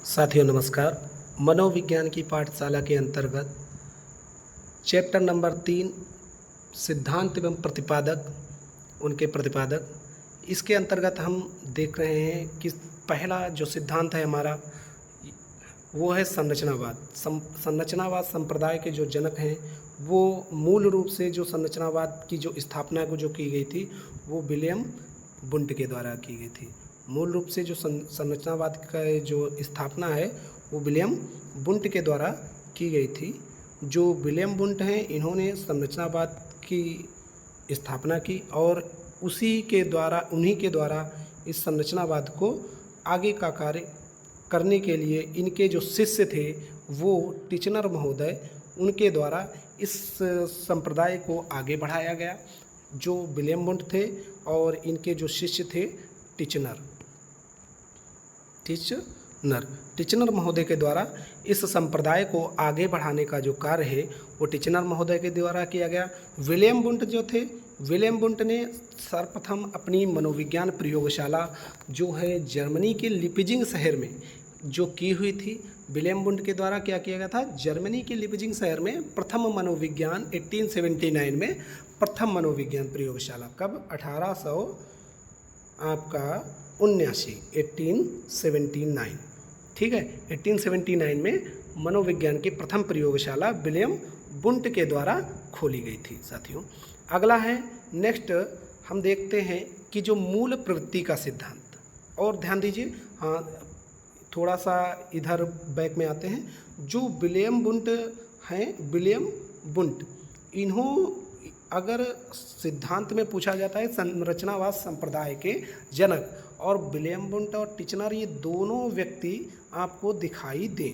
साथियों नमस्कार। मनोविज्ञान की पाठशाला के अंतर्गत चैप्टर नंबर 3 सिद्धांत एवं प्रतिपादक, उनके प्रतिपादक, इसके अंतर्गत हम देख रहे हैं कि पहला जो सिद्धांत है हमारा वो है संरचनावाद। संरचनावाद संप्रदाय के जो जनक हैं वो मूल रूप से जो संरचनावाद की जो स्थापना को जो की गई थी वो विलियम वुंट के द्वारा की गई थी। मूल रूप से जो संरचनावाद का जो स्थापना है वो विलियम वुंट के द्वारा की गई थी। जो विलियम वुंट हैं इन्होंने संरचनावाद की स्थापना की और उन्हीं के द्वारा इस संरचनावाद को आगे का कार्य करने के लिए इनके जो शिष्य थे वो टिचनर महोदय, उनके द्वारा इस संप्रदाय को आगे बढ़ाया गया। जो विलियम वुंट थे और इनके जो शिष्य थे टिचनर महोदय के द्वारा इस संप्रदाय को आगे बढ़ाने का जो कार्य है वो टिचनर महोदय के द्वारा किया गया। विलियम वुंट जो थे, विलियम वुंट ने सर्वप्रथम अपनी मनोविज्ञान प्रयोगशाला जो है जर्मनी के लिपजिंग शहर में जो की हुई थी। विलियम वुंट के द्वारा क्या किया गया था, जर्मनी के लिपजिंग शहर में प्रथम मनोविज्ञान 1879 में प्रथम मनोविज्ञान प्रयोगशाला, कब 1879, ठीक है, 1879 में मनोविज्ञान की प्रथम प्रयोगशाला विलियम वुंट के द्वारा खोली गई थी। साथियों अगला है, नेक्स्ट हम देखते हैं कि जो मूल प्रवृत्ति का सिद्धांत, और ध्यान दीजिए, हाँ थोड़ा सा इधर बैक में आते हैं। जो विलियम वुंट हैं, विलियम वुंट, इन्हों अगर सिद्धांत में पूछा जाता है संरचनावाद संप्रदाय के जनक, और विलियम वुंट और टिचनर ये दोनों व्यक्ति आपको दिखाई दें,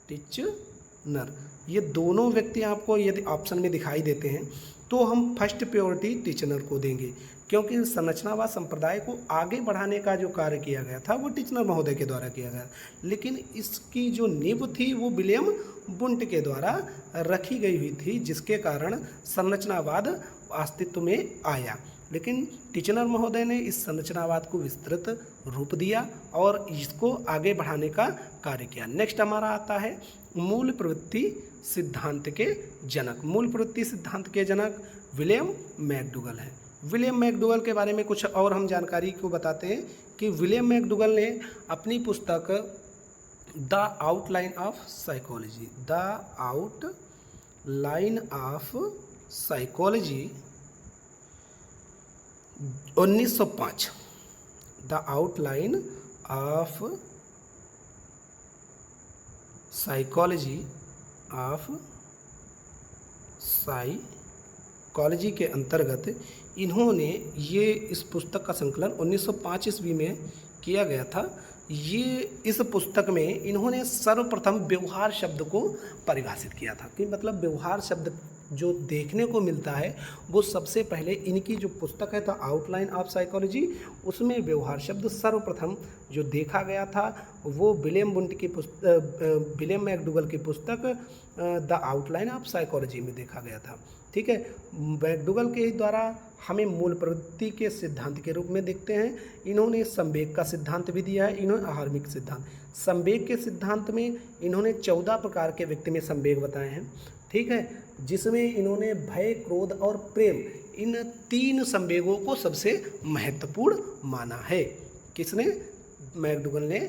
टिचनर ये दोनों व्यक्ति आपको यदि ऑप्शन में दिखाई देते हैं तो हम फर्स्ट प्रायोरिटी टिचनर को देंगे, क्योंकि संरचनावाद संप्रदाय को आगे बढ़ाने का जो कार्य किया गया था वो टिचनर महोदय के द्वारा किया गया, लेकिन इसकी जो नींव थी वो विलियम वुंट के द्वारा रखी गई हुई थी, जिसके कारण संरचनावाद अस्तित्व में आया। लेकिन टिचनर महोदय ने इस संरचनावाद को विस्तृत रूप दिया और इसको आगे बढ़ाने का कार्य किया। नेक्स्ट हमारा आता है मूल प्रवृत्ति सिद्धांत के जनक। मूल प्रवृत्ति सिद्धांत के जनक विलियम मैकडूगल हैं। विलियम मैकडूगल के बारे में कुछ और हम जानकारी को बताते हैं कि विलियम मैकडूगल ने अपनी पुस्तक the outline of psychology, the outline of psychology 1905, the outline of psychology के अंतर्गत इन्होंने ये इस पुस्तक का संकलन 1905 ईस्वी में किया गया था। ये इस पुस्तक में इन्होंने सर्वप्रथम व्यवहार शब्द को परिभाषित किया था, कि मतलब व्यवहार शब्द जो देखने को मिलता है वो सबसे पहले इनकी जो पुस्तक है तो आउटलाइन ऑफ साइकोलॉजी, उसमें व्यवहार शब्द सर्वप्रथम जो देखा गया था वो विलियम मैकडूगल की पुस्तक द आउटलाइन ऑफ साइकोलॉजी में देखा गया था। ठीक है, मैकडूगल के द्वारा हमें मूल प्रवृत्ति के सिद्धांत के रूप में देखते हैं। इन्होंने संवेग का सिद्धांत भी दिया है, इन्होंने आहार्मिक सिद्धांत। संवेग के सिद्धांत में इन्होंने 14 प्रकार के व्यक्ति में संवेग बताए हैं, ठीक है, जिसमें इन्होंने भय, क्रोध और प्रेम, इन 3 संवेगों को सबसे महत्वपूर्ण माना है। किसने? मैकडूगल ने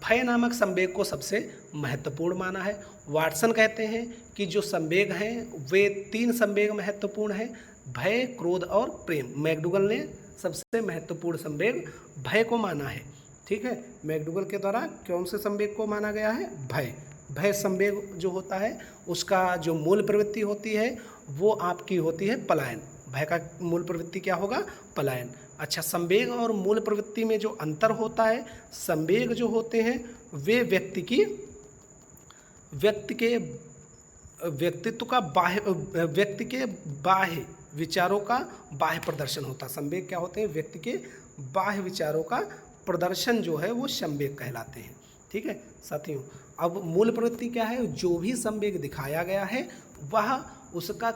भय नामक संवेग को सबसे महत्वपूर्ण माना है। वाटसन कहते हैं कि जो संवेग हैं वे 3 संवेग महत्वपूर्ण हैं, भय, क्रोध और प्रेम। मैकडूगल ने सबसे महत्वपूर्ण संवेग भय को माना है, ठीक है। मैकडूगल के द्वारा कौन से संवेग को माना गया है? भय। भय संवेग जो होता है उसका जो मूल प्रवृत्ति होती है वो आपकी होती है पलायन। भय का मूल प्रवृत्ति क्या होगा? पलायन। अच्छा, संवेग और मूल प्रवृत्ति में जो अंतर होता है, संवेग जो होते हैं वे व्यक्ति के बाह्य विचारों का बाह्य प्रदर्शन होता है। संवेग क्या होते हैं? व्यक्ति के बाह्य विचारों का प्रदर्शन जो है वो संवेग कहलाते हैं, ठीक है साथियों। अब मूल प्रवृत्ति क्या है? जो भी संवेग दिखाया गया है वह उसका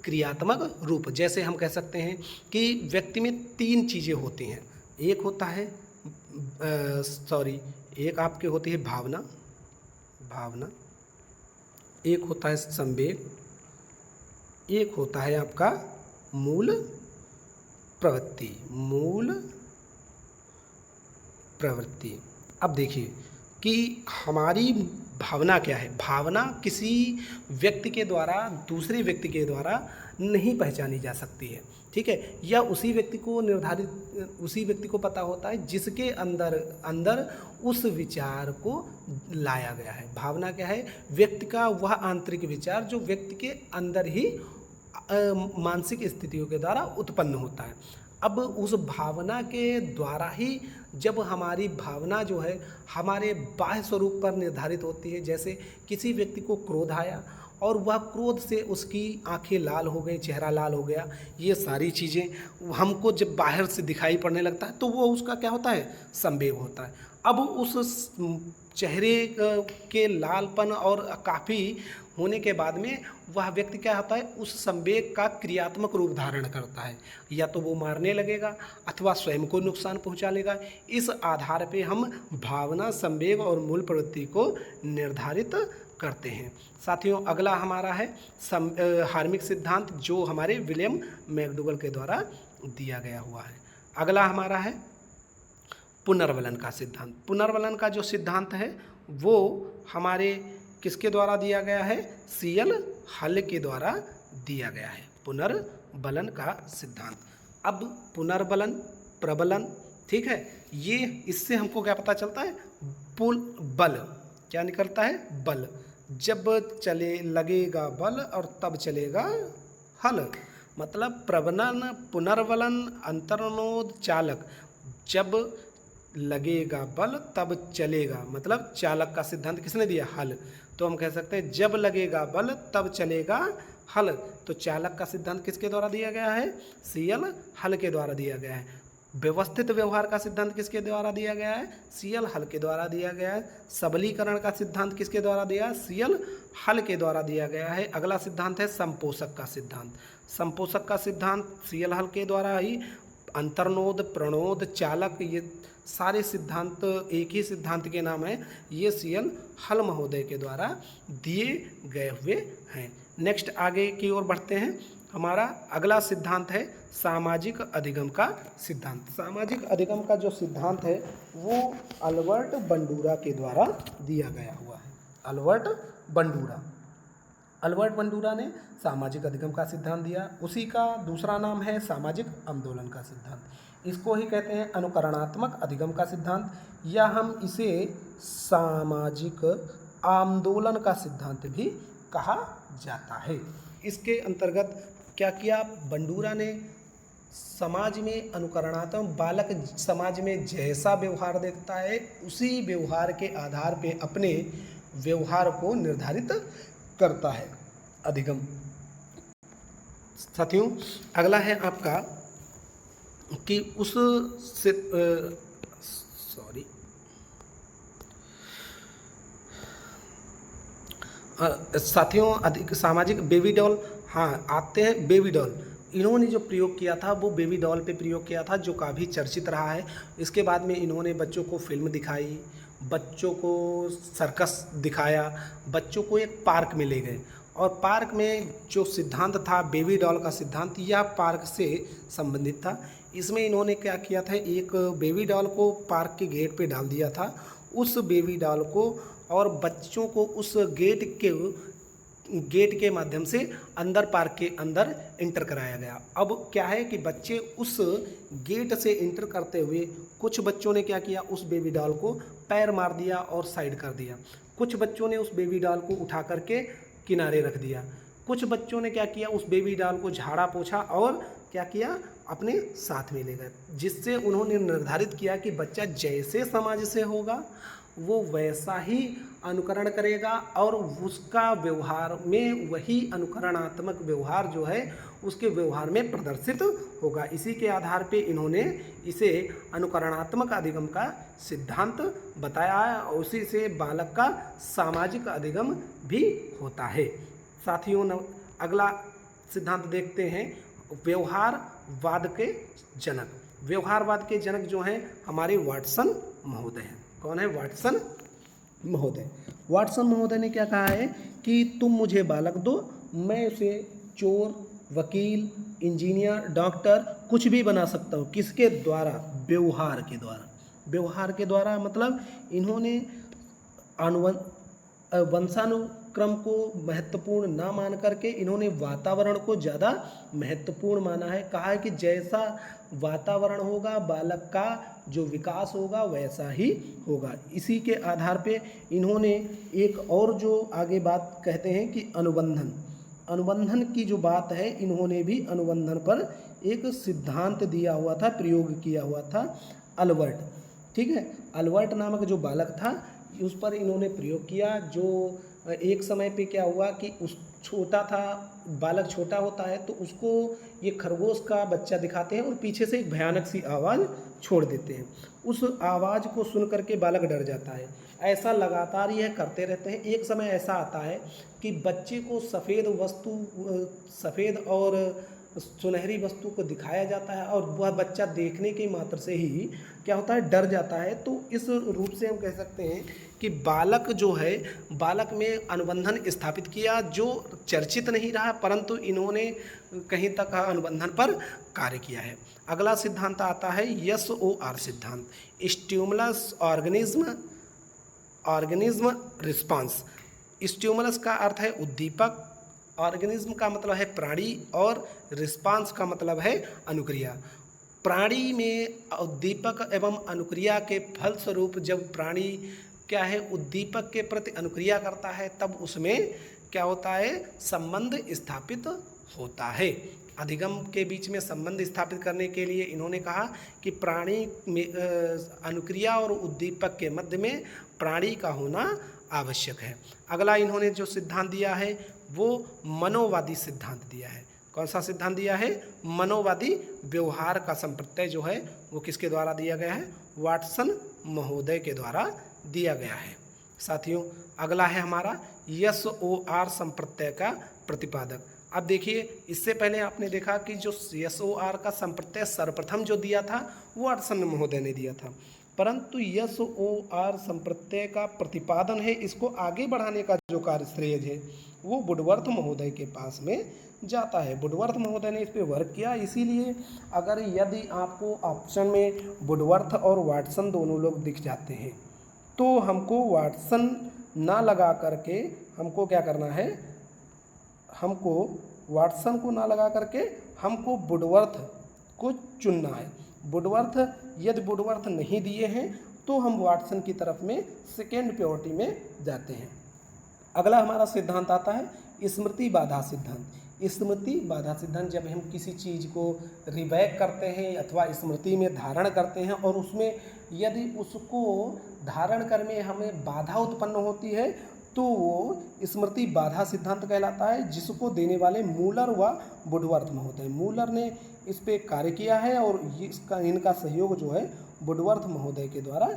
क्रियात्मक रूप, जैसे हम कह सकते हैं कि व्यक्ति में 3 चीज़ें होती हैं। एक होता है एक आपके होती है भावना, भावना, एक होता है संवेग, एक होता है आपका मूल प्रवृत्ति, मूल प्रवृत्ति। अब देखिए कि हमारी भावना क्या है। भावना किसी व्यक्ति के द्वारा दूसरे व्यक्ति के द्वारा नहीं पहचानी जा सकती है, ठीक है, या उसी व्यक्ति को निर्धारित, उसी व्यक्ति को पता होता है जिसके अंदर अंदर उस विचार को लाया गया है। भावना क्या है, व्यक्ति का वह आंतरिक विचार जो व्यक्ति के अंदर ही मानसिक स्थितियों के द्वारा उत्पन्न होता है। अब उस भावना के द्वारा ही जब हमारी भावना जो है हमारे बाह्य स्वरूप पर निर्धारित होती है, जैसे किसी व्यक्ति को क्रोध आया और वह क्रोध से उसकी आंखें लाल हो गई, चेहरा लाल हो गया, ये सारी चीज़ें हमको जब बाहर से दिखाई पड़ने लगता है तो वो उसका क्या होता है, संवेग होता है। अब उस चेहरे के लालपन और काफ़ी होने के बाद में वह व्यक्ति क्या होता है, उस संवेग का क्रियात्मक रूप धारण करता है, या तो वो मारने लगेगा अथवा स्वयं को नुकसान पहुंचा लेगा। इस आधार पे हम भावना, संवेग और मूल प्रवृत्ति को निर्धारित करते हैं। साथियों, अगला हमारा है हार्मिक सिद्धांत, जो हमारे विलियम मैकडूगल के द्वारा दिया गया हुआ है। अगला हमारा है पुनर्वलन का सिद्धांत। पुनर्वलन का जो सिद्धांत है वो हमारे किसके द्वारा दिया गया है, सीएल हल के द्वारा दिया गया है, पुनर्बलन का सिद्धांत। अब पुनर्बलन, प्रबलन, ठीक है, ये इससे हमको क्या पता चलता है, बल क्या निकलता है, बल। जब चले लगेगा बल और तब चलेगा हल, मतलब प्रबलन, पुनर्बलन, अंतर्नोद, चालक। जब लगेगा बल तब चलेगा, मतलब चालक का सिद्धांत किसने दिया, हल। तो हम कह सकते हैं जब लगेगा बल तब चलेगा हल। तो चालक का सिद्धांत किसके द्वारा दिया गया है, सीएल हल के द्वारा दिया गया है। व्यवस्थित व्यवहार का सिद्धांत किसके द्वारा दिया गया है, सीएल हल के द्वारा दिया गया है। सबलीकरण का सिद्धांत किसके द्वारा दिया, सीएल हल के द्वारा दिया गया है। अगला सिद्धांत है संपोषक का सिद्धांत। संपोषक का सिद्धांत सीएल हल के द्वारा ही। अंतर्नोद, प्रणोद, चालक, ये सारे सिद्धांत एक ही सिद्धांत के नाम है, ये सीएल हल महोदय के द्वारा दिए गए हुए हैं। नेक्स्ट आगे की ओर बढ़ते हैं। हमारा अगला सिद्धांत है सामाजिक अधिगम का सिद्धांत। सामाजिक अधिगम का जो सिद्धांत है वो अल्बर्ट बंडूरा के द्वारा दिया गया हुआ है। अल्बर्ट बंडूरा ने सामाजिक अधिगम का सिद्धांत दिया। उसी का दूसरा नाम है सामाजिक आंदोलन का सिद्धांत। इसको ही कहते हैं अनुकरणात्मक अधिगम का सिद्धांत, या हम इसे सामाजिक आंदोलन का सिद्धांत भी कहा जाता है। इसके अंतर्गत क्या किया, बंडूरा ने समाज में अनुकरणात्मक, बालक समाज में जैसा व्यवहार देखता है उसी व्यवहार के आधार पे अपने व्यवहार को निर्धारित करता है, अधिगम। साथियों, अगला है आपका कि उस से साथियों अधिक सामाजिक बेबी डॉल, हाँ आते हैं बेबी डॉल। इन्होंने जो प्रयोग किया था वो बेबी डॉल पे प्रयोग किया था, जो काफ़ी चर्चित रहा है। इसके बाद में इन्होंने बच्चों को फिल्म दिखाई, बच्चों को सर्कस दिखाया, बच्चों को एक पार्क में ले गए, और पार्क में जो सिद्धांत था बेबी डॉल का सिद्धांत, यह पार्क से संबंधित था। इसमें इन्होंने क्या किया था, एक बेबी डॉल को पार्क के गेट पे डाल दिया था। उस बेबी डॉल को और बच्चों को उस गेट के माध्यम से अंदर पार्क के अंदर इंटर कराया गया। अब क्या है कि बच्चे उस गेट से इंटर करते हुए कुछ बच्चों ने क्या किया, उस बेबी डॉल को पैर मार दिया और साइड कर दिया। कुछ बच्चों ने उस बेबी डॉल को उठा करके किनारे रख दिया। कुछ बच्चों ने क्या किया, उस बेबी डॉल को झाड़ा पोछा और क्या किया, अपने साथ में ले गए, जिससे उन्होंने निर्धारित किया कि बच्चा जैसे समाज से होगा वो वैसा ही अनुकरण करेगा और उसका व्यवहार में वही अनुकरणात्मक व्यवहार जो है उसके व्यवहार में प्रदर्शित होगा। इसी के आधार पे इन्होंने इसे अनुकरणात्मक अधिगम का सिद्धांत बताया है, और उसी से बालक का सामाजिक अधिगम भी होता है। साथियों, अगला सिद्धांत देखते हैं व्यवहारवाद के जनक। व्यवहारवाद के जनक जो हैं हमारे वाटसन महोदय हैं। कौन है? वाटसन महोदय। वाटसन महोदय ने क्या कहा है कि तुम मुझे बालक दो, मैं उसे चोर, वकील, इंजीनियर, डॉक्टर कुछ भी बना सकता हूँ। किसके द्वारा? व्यवहार के द्वारा। व्यवहार के द्वारा मतलब इन्होंने वंशानुक्रम को महत्वपूर्ण ना मान करके इन्होंने वातावरण को ज़्यादा महत्वपूर्ण माना है। कहा है कि जैसा वातावरण होगा बालक का जो विकास होगा वैसा ही होगा। इसी के आधार पे इन्होंने एक और जो आगे बात कहते हैं कि अनुबंधन की जो बात है, इन्होंने भी अनुबंधन पर एक सिद्धांत दिया हुआ था, प्रयोग किया हुआ था, अल्बर्ट। ठीक है, अल्बर्ट नामक जो बालक था उस पर इन्होंने प्रयोग किया। जो एक समय पे क्या हुआ कि उस छोटा था, बालक छोटा होता है तो उसको ये खरगोश का बच्चा दिखाते हैं और पीछे से एक भयानक सी आवाज़ छोड़ देते हैं। उस आवाज़ को सुन करके बालक डर जाता है। ऐसा लगातार यह करते रहते हैं। एक समय ऐसा आता है कि बच्चे को सफ़ेद और सुनहरी वस्तु को दिखाया जाता है और वह बच्चा देखने के मात्र से ही क्या होता है? डर जाता है। तो इस रूप से हम कह सकते हैं कि बालक जो है, बालक में अनुबंधन स्थापित किया जो चर्चित नहीं रहा, परंतु इन्होंने कहीं तक अनुबंधन पर कार्य किया है। अगला सिद्धांत आता है SOR सिद्धांत, स्टिमुलस ऑर्गेनिज्म रिस्पांस। स्टिमुलस का अर्थ है उद्दीपक, ऑर्गेनिज्म का मतलब है प्राणी और रिस्पांस का मतलब है अनुक्रिया। प्राणी में उद्दीपक एवं अनुक्रिया के फलस्वरूप जब प्राणी क्या है उद्दीपक के प्रति अनुक्रिया करता है तब उसमें क्या होता है? संबंध स्थापित होता है। अधिगम के बीच में संबंध स्थापित करने के लिए इन्होंने कहा कि प्राणी में अनुक्रिया और उद्दीपक के मध्य में प्राणी का होना आवश्यक है। अगला इन्होंने जो सिद्धांत दिया है वो मनोवादी सिद्धांत दिया है। कौन सा सिद्धांत दिया है? मनोवादी। व्यवहार का संप्रत्यय जो है वो किसके द्वारा दिया गया है? वाटसन महोदय के द्वारा दिया गया है। साथियों, अगला है हमारा SOR संप्रत्यय का प्रतिपादक। अब देखिए, इससे पहले आपने देखा कि जो SOR का संप्रत्यय सर्वप्रथम जो दिया था वो वाटसन महोदय ने दिया था, परंतु SOR संप्रत्यय का प्रतिपादन है, इसको आगे बढ़ाने का जो कार्य श्रेय है वो वुडवर्थ महोदय के पास में जाता है। वुडवर्थ महोदय ने इस पर वर्क किया। इसीलिए अगर यदि आपको ऑप्शन में वुडवर्थ और वाटसन दोनों लोग दिख जाते हैं तो हमको वाटसन ना लगा करके हमको क्या करना है? हमको वाटसन को ना लगा करके हमको वुडवर्थ को चुनना है। वुडवर्थ, यदि वुडवर्थ नहीं दिए हैं तो हम वाटसन की तरफ में सेकेंड प्रायोरिटी में जाते हैं। अगला हमारा सिद्धांत आता है स्मृति बाधा सिद्धांत। स्मृति बाधा सिद्धांत, जब हम किसी चीज़ को रिवैक करते हैं अथवा स्मृति में धारण करते हैं और उसमें यदि उसको धारण करने में हमें बाधा उत्पन्न होती है तो वो स्मृति बाधा सिद्धांत कहलाता है, जिसको देने वाले मूलर व वुडवर्थ महोदय। मूलर ने इस पे कार्य किया है और इनका सहयोग जो है वुडवर्थ महोदय के द्वारा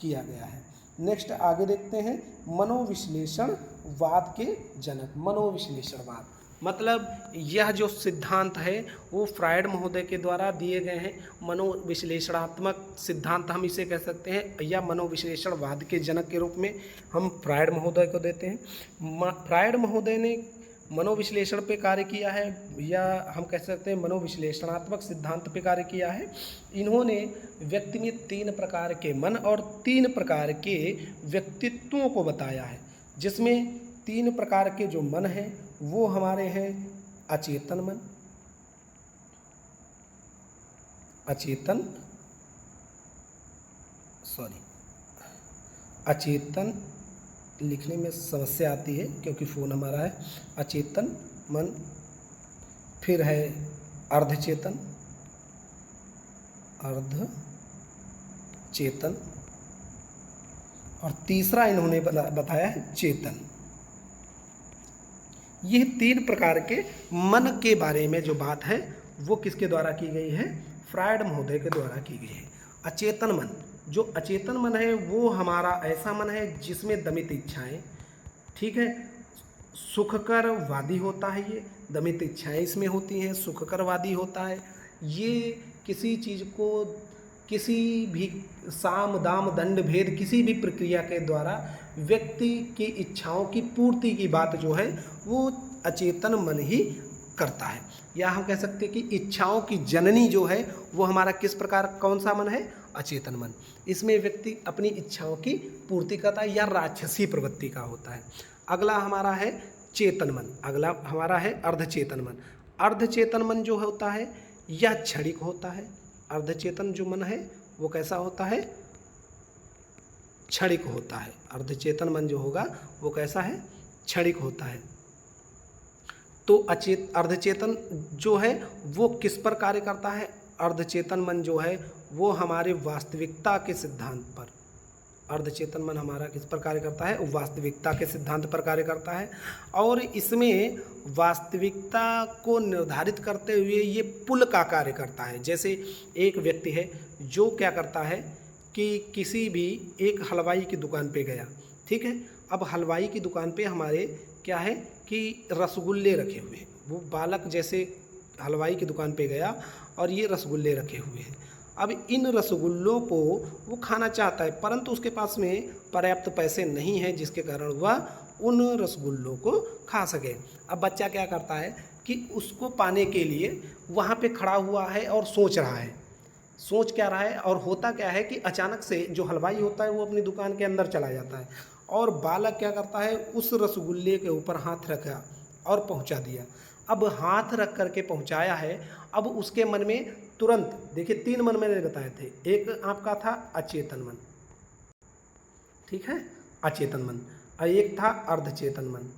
किया गया है। नेक्स्ट आगे देखते हैं मनोविश्लेषणवाद के जनक। मनोविश्लेषणवाद मतलब यह जो सिद्धांत है वो फ्रायड महोदय के द्वारा दिए गए हैं। मनोविश्लेषणात्मक सिद्धांत हम इसे कह सकते हैं, या मनोविश्लेषणवाद के जनक के रूप में हम फ्रायड महोदय को देते हैं। फ्रायड महोदय ने मनोविश्लेषण पे कार्य किया है, या हम कह सकते हैं मनोविश्लेषणात्मक सिद्धांत पे कार्य किया है। इन्होंने व्यक्ति में 3 प्रकार के मन और 3 प्रकार के व्यक्तित्वों को बताया है, जिसमें 3 प्रकार के जो मन हैं वो हमारे हैं अचेतन मन, अचेतन लिखने में समस्या आती है क्योंकि फ़ोन हमारा है। अचेतन मन, फिर है अर्धचेतन, और तीसरा इन्होंने बताया है चेतन। ये 3 प्रकार के मन के बारे में जो बात है वो किसके द्वारा की गई है? फ्रायड महोदय के द्वारा की गई है। अचेतन मन, जो अचेतन मन है वो हमारा ऐसा मन है जिसमें दमित इच्छाएं, ठीक है, सुखकरवादी होता है। ये दमित इच्छाएं इसमें होती हैं, सुखकरवादी होता है। ये किसी चीज़ को किसी भी साम दाम दंड भेद किसी भी प्रक्रिया के द्वारा व्यक्ति की इच्छाओं की पूर्ति की बात जो है वो अचेतन मन ही करता है। या हम कह सकते हैं कि इच्छाओं की जननी जो है वो हमारा किस प्रकार कौन सा मन है? अचेतन मन। इसमें व्यक्ति अपनी इच्छाओं की पूर्ति करता है या राक्षसी प्रवृत्ति का होता है। अगला हमारा है चेतन मन। अगला हमारा है अर्धचेतन मन। अर्धचेतन मन जो होता है यह क्षणिक होता है। अर्धचेतन जो मन है वो कैसा होता है? क्षणिक होता है। अर्धचेतन मन जो होगा वो कैसा है? क्षणिक होता है। तो अर्धचेतन जो है वो किस पर कार्य करता है? अर्धचेतन मन जो है वो हमारे वास्तविकता के सिद्धांत पर, अर्धचेतन मन हमारा किस पर कार्य करता है? वास्तविकता के सिद्धांत पर कार्य करता है। और इसमें वास्तविकता को निर्धारित करते हुए ये पुल का कार्य करता है। जैसे एक व्यक्ति है जो क्या करता है कि किसी भी एक हलवाई की दुकान पे गया, ठीक है। अब हलवाई की दुकान पे हमारे क्या है कि रसगुल्ले रखे हुए हैं। वो बालक जैसे हलवाई की दुकान पे गया और ये रसगुल्ले रखे हुए हैं। अब इन रसगुल्लों को वो खाना चाहता है, परंतु उसके पास में पर्याप्त पैसे नहीं हैं जिसके कारण वह उन रसगुल्लों को खा सके। अब बच्चा क्या करता है कि उसको पाने के लिए वहाँ पे खड़ा हुआ है और सोच रहा है। सोच क्या रहा है और होता क्या है कि अचानक से जो हलवाई होता है वो अपनी दुकान के अंदर चला जाता है और बालक क्या करता है उस रसगुल्ले के ऊपर हाथ रखा और पहुंचा दिया। अब हाथ रख करके पहुंचाया है, अब उसके मन में तुरंत, देखिए 3 मन मैंने बताए थे। एक आपका था अचेतन मन, ठीक है, अचेतन मन, और एक था अर्धचेतन मन,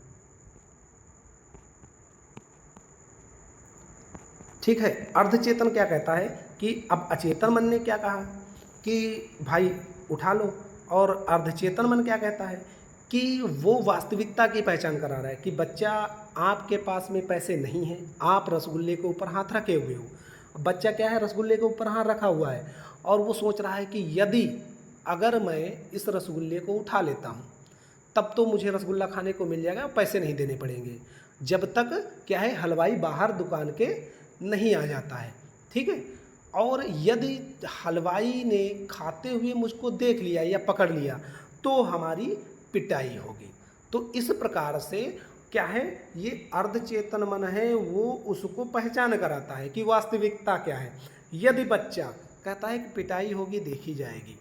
ठीक है। अर्धचेतन क्या कहता है कि अब अचेतन मन ने क्या कहा कि भाई उठा लो, और अर्धचेतन मन क्या कहता है कि वो वास्तविकता की पहचान करा रहा है कि बच्चा आपके पास में पैसे नहीं हैं, आप रसगुल्ले के ऊपर हाथ रखे हुए हो। बच्चा क्या है, रसगुल्ले के ऊपर हाथ रखा हुआ है और वो सोच रहा है कि यदि अगर मैं इस रसगुल्ले को उठा लेता हूँ तब तो मुझे रसगुल्ला खाने को मिल जाएगा, पैसे नहीं देने पड़ेंगे, जब तक क्या है हलवाई बाहर दुकान के नहीं आ जाता है, ठीक है। और यदि हलवाई ने खाते हुए मुझको देख लिया या पकड़ लिया तो हमारी पिटाई होगी। तो इस प्रकार से क्या है, ये अर्धचेतन मन है वो उसको पहचान कराता है कि वास्तविकता क्या है। यदि बच्चा कहता है कि पिटाई होगी देखी जाएगी,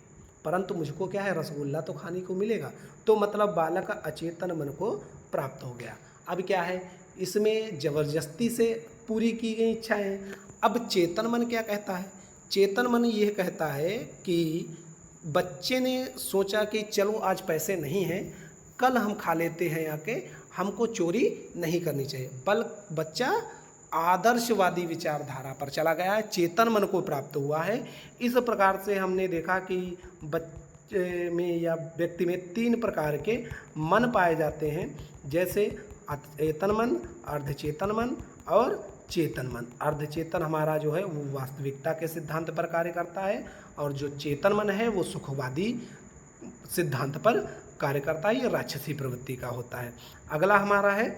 परंतु मुझको क्या है रसगुल्ला तो खाने को मिलेगा, तो मतलब बालक का अचेतन मन को प्राप्त हो गया। अब क्या है, इसमें जबरदस्ती से पूरी की गई इच्छाएं हैं। अब चेतन मन क्या कहता है? चेतन मन यह कहता है कि बच्चे ने सोचा कि चलो आज पैसे नहीं हैं, कल हम खा लेते हैं आके, हमको चोरी नहीं करनी चाहिए। बच्चा आदर्शवादी विचारधारा पर चला गया है, चेतन मन को प्राप्त हुआ है। इस प्रकार से हमने देखा कि बच्चे में या व्यक्ति में 3 प्रकार के मन पाए जाते हैं, जैसे अचेतन मन, अर्धचेतन मन और चेतन मन। अर्धचेतन हमारा जो है वो वास्तविकता के सिद्धांत पर कार्य करता है और जो चेतन मन है वो सुखवादी सिद्धांत पर कार्य करता है, ये राक्षसी प्रवृत्ति का होता है। अगला हमारा है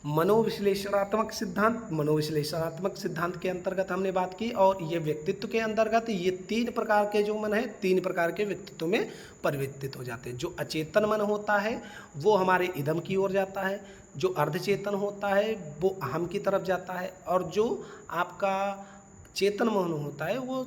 मनोविश्लेषणात्मक सिद्धांत। मनोविश्लेषणात्मक सिद्धांत के अंतर्गत हमने बात की, और ये व्यक्तित्व के अंतर्गत ये 3 प्रकार के जो मन है 3 प्रकार के व्यक्तित्व में परिवर्तित हो जाते हैं। जो अचेतन मन होता है वो हमारे इदम की ओर जाता है, जो अर्धचेतन होता है वो अहम की तरफ जाता है, और जो आपका चेतन मन होता है वो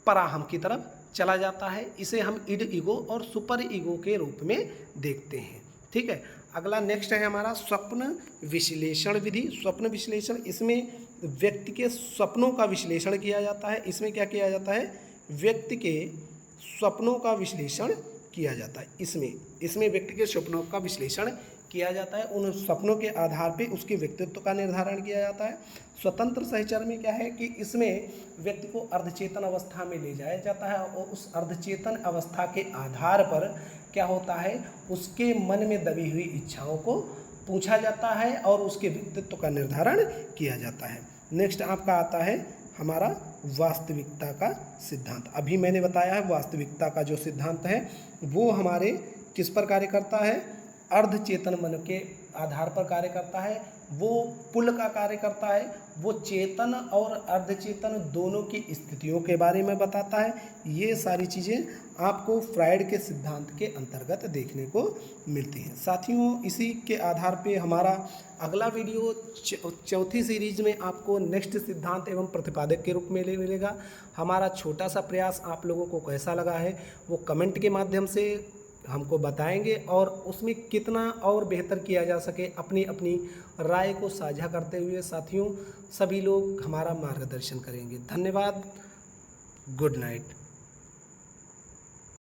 पराहम की तरफ चला जाता है। इसे हम इड ईगो और सुपर ईगो के रूप में देखते हैं, ठीक है। अगला नेक्स्ट है हमारा स्वप्न विश्लेषण विधि। स्वप्न विश्लेषण, इसमें व्यक्ति के सपनों का विश्लेषण किया जाता है। इसमें क्या किया जाता है, व्यक्ति के सपनों का विश्लेषण किया जाता है। इसमें व्यक्ति के सपनों का विश्लेषण किया जाता है, उन सपनों के आधार पे उसके व्यक्तित्व का निर्धारण किया जाता है। स्वतंत्र सहचर में क्या है कि इसमें व्यक्ति को अर्धचेतन अवस्था में ले जाया जाता है और उस अर्धचेतन अवस्था के आधार पर क्या होता है, उसके मन में दबी हुई इच्छाओं को पूछा जाता है और उसके व्यक्तित्व का निर्धारण किया जाता है। नेक्स्ट आपका आता है हमारा वास्तविकता का सिद्धांत। अभी मैंने बताया है वास्तविकता का जो सिद्धांत है वो हमारे किस पर कार्य करता है, अर्धचेतन मन के आधार पर कार्य करता है। वो पुल का कार्य करता है, वो चेतन और अर्धचेतन दोनों की स्थितियों के बारे में बताता है। ये सारी चीज़ें आपको फ्रायड के सिद्धांत के अंतर्गत देखने को मिलती हैं। साथियों, इसी के आधार पे हमारा अगला वीडियो चौथी सीरीज में आपको नेक्स्ट सिद्धांत एवं प्रतिपादक के रूप में मिलेगा। हमारा छोटा सा प्रयास आप लोगों को कैसा लगा है वो कमेंट के माध्यम से हमको बताएंगे, और उसमें कितना और बेहतर किया जा सके अपनी अपनी राय को साझा करते हुए साथियों सभी लोग हमारा मार्गदर्शन करेंगे। धन्यवाद। Good night.